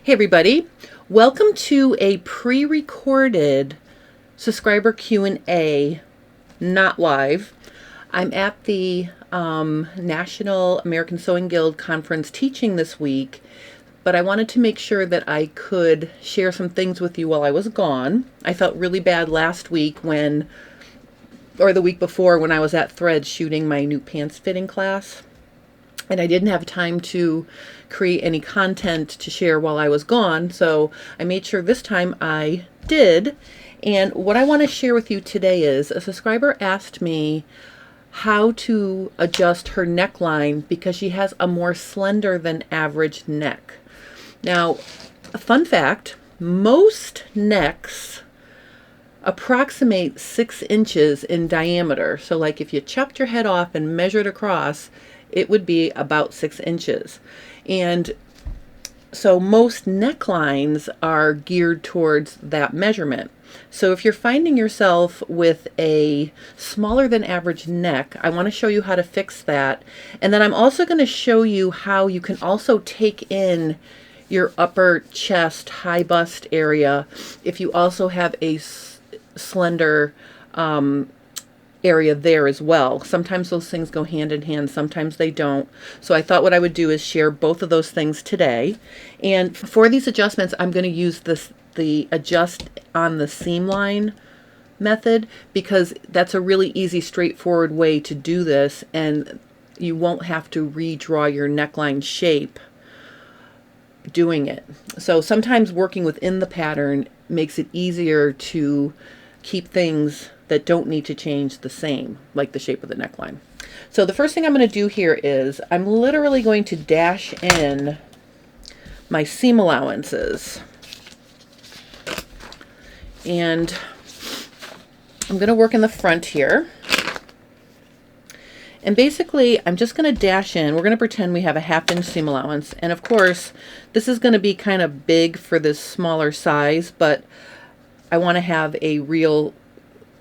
Hey everybody, welcome to a pre-recorded subscriber Q&A, not live. I'm at the National American Sewing Guild Conference teaching this week, but I wanted to make sure that I could share some things with you while I was gone. I felt really bad last week or the week before when I was at Threads shooting my new pants fitting class. And I didn't have time to create any content to share while I was gone, so I made sure this time I did. And what I want to share with you today is a subscriber asked me how to adjust her neckline because she has a more slender than average neck. Now, a fun fact, most necks approximate 6 inches in diameter. So like if you chopped your head off and measured across, it would be about 6 inches. And so most necklines are geared towards that measurement. So if you're finding yourself with a smaller than average neck, I want to show you how to fix that. And then I'm also going to show you how you can also take in your upper chest, high bust area if you also have a slender area there as well. Sometimes those things go hand in hand, sometimes they don't. So I thought what I would do is share both of those things today. And for these adjustments, I'm going to use the adjust on the seam line method because that's a really easy, straightforward way to do this, and you won't have to redraw your neckline shape doing it. So sometimes working within the pattern makes it easier to keep things that don't need to change the same, like the shape of the neckline. So the first thing I'm going to do here is I'm literally going to dash in my seam allowances. And I'm going to work in the front here. And basically, I'm just going to dash in. We're going to pretend we have a 1/2 inch seam allowance. And of course, this is going to be kind of big for this smaller size, but I want to have a real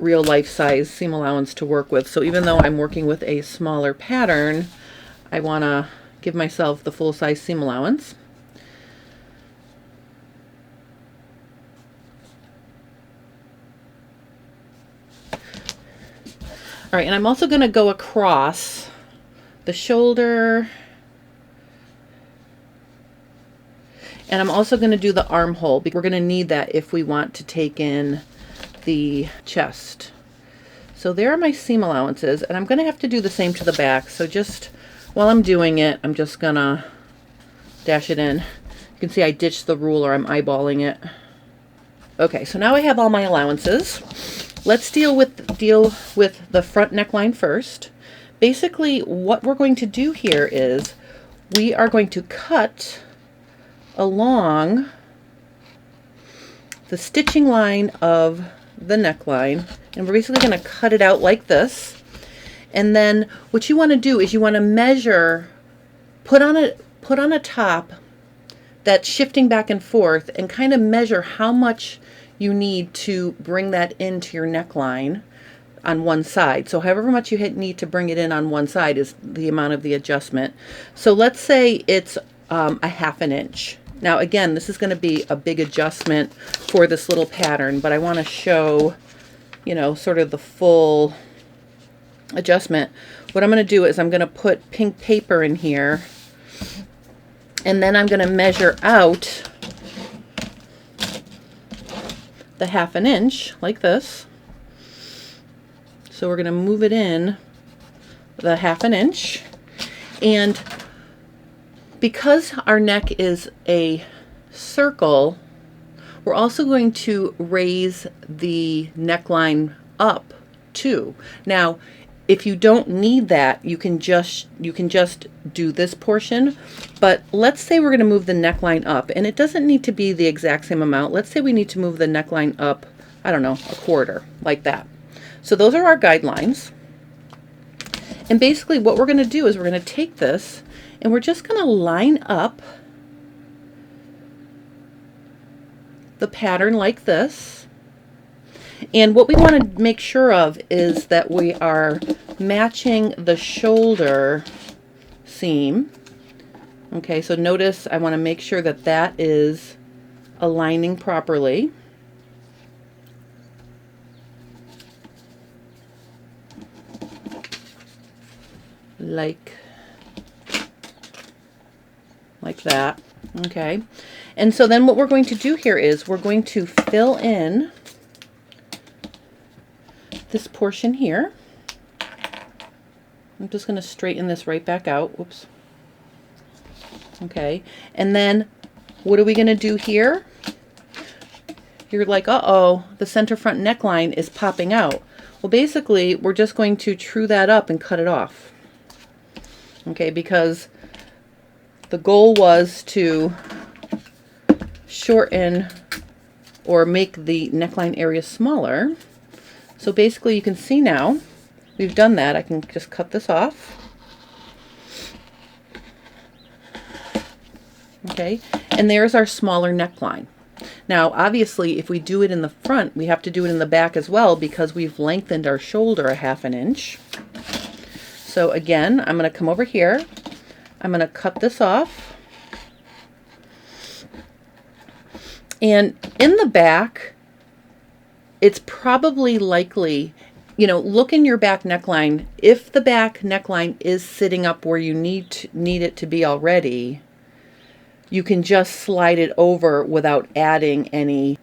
life size seam allowance to work with. So even though I'm working with a smaller pattern, I want to give myself the full size seam allowance. All right, and I'm also going to go across the shoulder, and I'm also going to do the armhole because we're going to need that if we want to take in the chest. So there are my seam allowances, and I'm going to have to do the same to the back. So just while I'm doing it, I'm just going to dash it in. You can see I ditched the ruler. I'm eyeballing it. Okay, so now I have all my allowances. Let's deal with the front neckline first. Basically, what we're going to do here is we are going to cut along the stitching line of the neckline, and we're basically going to cut it out like this. And then what you want to do is you want to measure, put on a top that's shifting back and forth, and kind of measure how much you need to bring that into your neckline on one side. So however much you need to bring it in on one side is the amount of the adjustment. So let's say it's a 1/2 inch. Now again, this is going to be a big adjustment for this little pattern, but I want to show, you know, sort of the full adjustment. What I'm going to do is I'm going to put pink paper in here, and then I'm going to measure out the 1/2 inch like this. So we're going to move it in the 1/2 inch, and because our neck is a circle, we're also going to raise the neckline up too. Now, if you don't need that, you can just do this portion, but let's say we're going to move the neckline up, and it doesn't need to be the exact same amount. Let's say we need to move the neckline up, I don't know, 1/4, like that. So those are our guidelines. And basically what we're going to do is we're going to take this and we're just going to line up the pattern like this. And what we want to make sure of is that we are matching the shoulder seam Okay, so notice I want to make sure that that is aligning properly. Like that. Okay, and so then what we're going to do here is we're going to fill in this portion here. I'm just going to straighten this right back out. Whoops. Okay, and then what are we going to do here? You're like, uh-oh, the center front neckline is popping out. Well, basically, we're just going to true that up and cut it off. Okay, because the goal was to shorten or make the neckline area smaller. So basically, you can see now, we've done that. I can just cut this off. Okay, and there's our smaller neckline. Now, obviously, if we do it in the front, we have to do it in the back as well because we've lengthened our shoulder a 1/2 inch. So again, I'm going to come over here. I'm going to cut this off. And in the back, it's probably likely, you know, look in your back neckline. If the back neckline is sitting up where you need it to be already, you can just slide it over without adding any,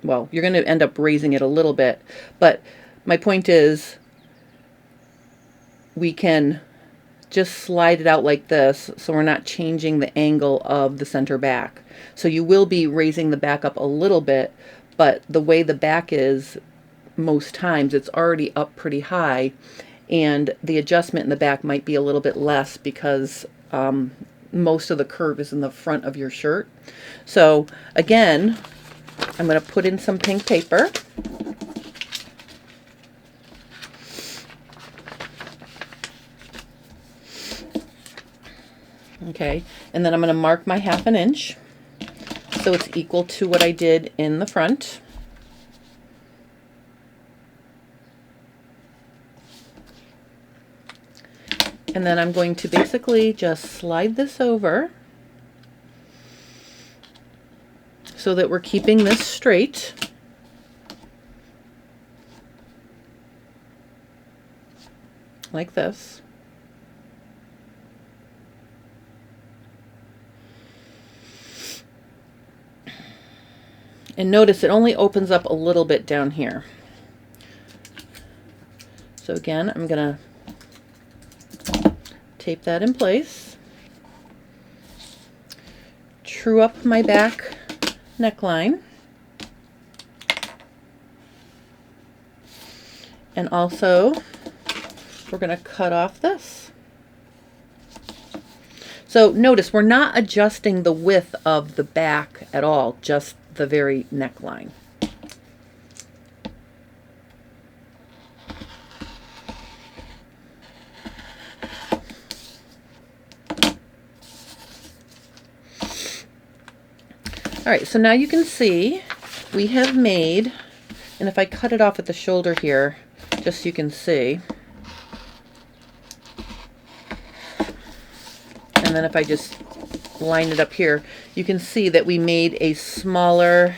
well, you're going to end up raising it a little bit. But my point is, we can just slide it out like this, so we're not changing the angle of the center back. So you will be raising the back up a little bit, but the way the back is, most times it's already up pretty high, and the adjustment in the back might be a little bit less because most of the curve is in the front of your shirt. So again, I'm going to put in some pink paper. Okay, and then I'm going to mark my 1/2 inch so it's equal to what I did in the front. And then I'm going to basically just slide this over so that we're keeping this straight. Like this. And notice it only opens up a little bit down here. So again, I'm going to tape that in place. True up my back neckline. And also, we're going to cut off this. So notice we're not adjusting the width of the back at all, just the very neckline. All right, so now you can see we have made, and if I cut it off at the shoulder here, just so you can see, and then if I just line it up here, you can see that we made a smaller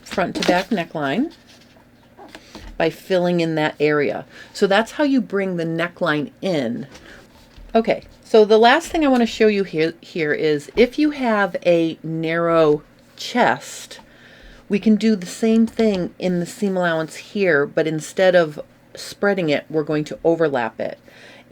front to back neckline by filling in that area. So that's how you bring the neckline in. Okay, so the last thing I want to show you here is if you have a narrow chest, we can do the same thing in the seam allowance here, but instead of spreading it, we're going to overlap it.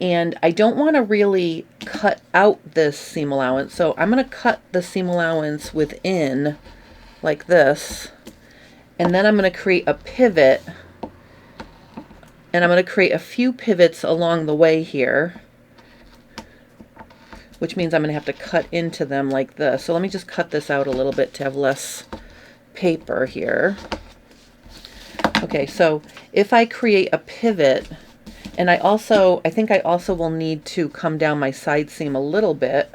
And I don't want to really cut out this seam allowance, so I'm going to cut the seam allowance within like this, and then I'm going to create a pivot, and I'm going to create a few pivots along the way here, which means I'm going to have to cut into them like this. So let me just cut this out a little bit to have less paper here. Okay, so if I create a pivot, and I think I also will need to come down my side seam a little bit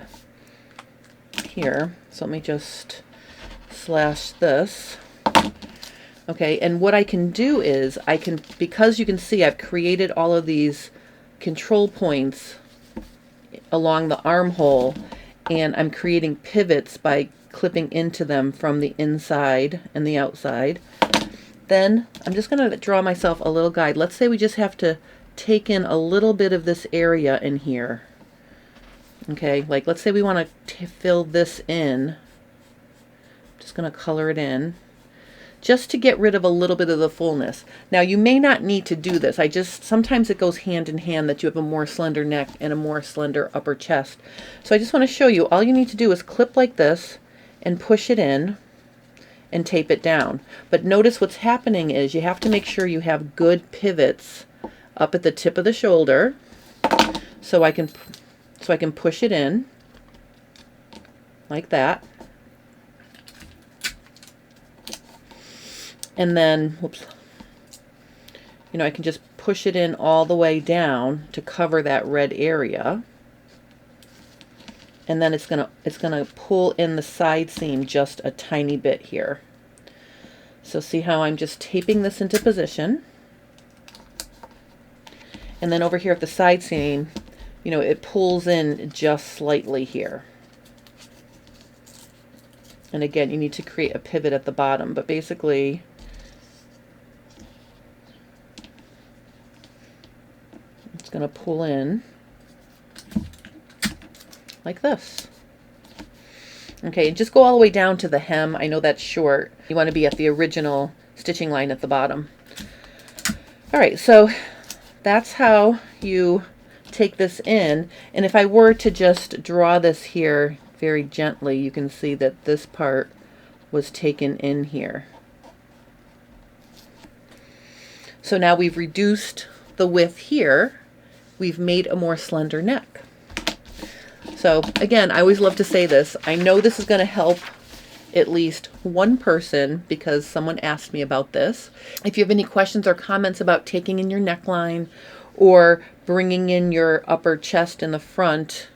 here. So let me just slash this. Okay, and what I can do is because you can see I've created all of these control points along the armhole, and I'm creating pivots by clipping into them from the inside and the outside. Then I'm just going to draw myself a little guide. Let's say we just have to take in a little bit of this area in here. Okay, like let's say we want to fill this in. I'm just going to color it in just to get rid of a little bit of the fullness. Now you may not need to do this. Sometimes it goes hand in hand that you have a more slender neck and a more slender upper chest. So I just want to show you, all you need to do is clip like this and push it in and tape it down. But notice what's happening is you have to make sure you have good pivots up at the tip of the shoulder, so I can push it in like that. And then, whoops, you know, I can just push it in all the way down to cover that red area. And then it's gonna pull in the side seam just a tiny bit here. So see how I'm just taping this into position. And then over here at the side seam, you know, it pulls in just slightly here. And again, you need to create a pivot at the bottom, but basically it's going to pull in like this. Okay, and just go all the way down to the hem. I know that's short. You want to be at the original stitching line at the bottom. All right, so that's how you take this in. And if I were to just draw this here very gently, you can see that this part was taken in here. So now we've reduced the width here. We've made a more slender neck. So again, I always love to say this. I know this is going to help at least one person because someone asked me about this. If you have any questions or comments about taking in your neckline or bringing in your upper chest in the front,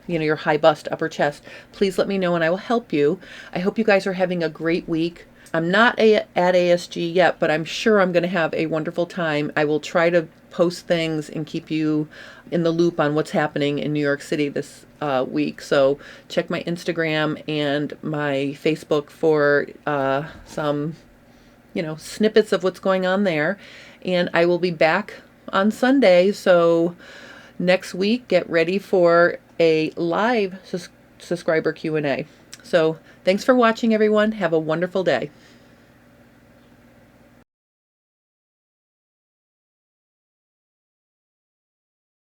you know, your high bust upper chest, please let me know and I will help you. I hope you guys are having a great week. I'm not at ASG yet, but I'm sure I'm going to have a wonderful time. I will try to post things and keep you in the loop on what's happening in New York City this week. So check my Instagram and my Facebook for some, you know, snippets of what's going on there. And I will be back on Sunday. So next week, get ready for a live subscriber Q&A. So thanks for watching, everyone. Have a wonderful day.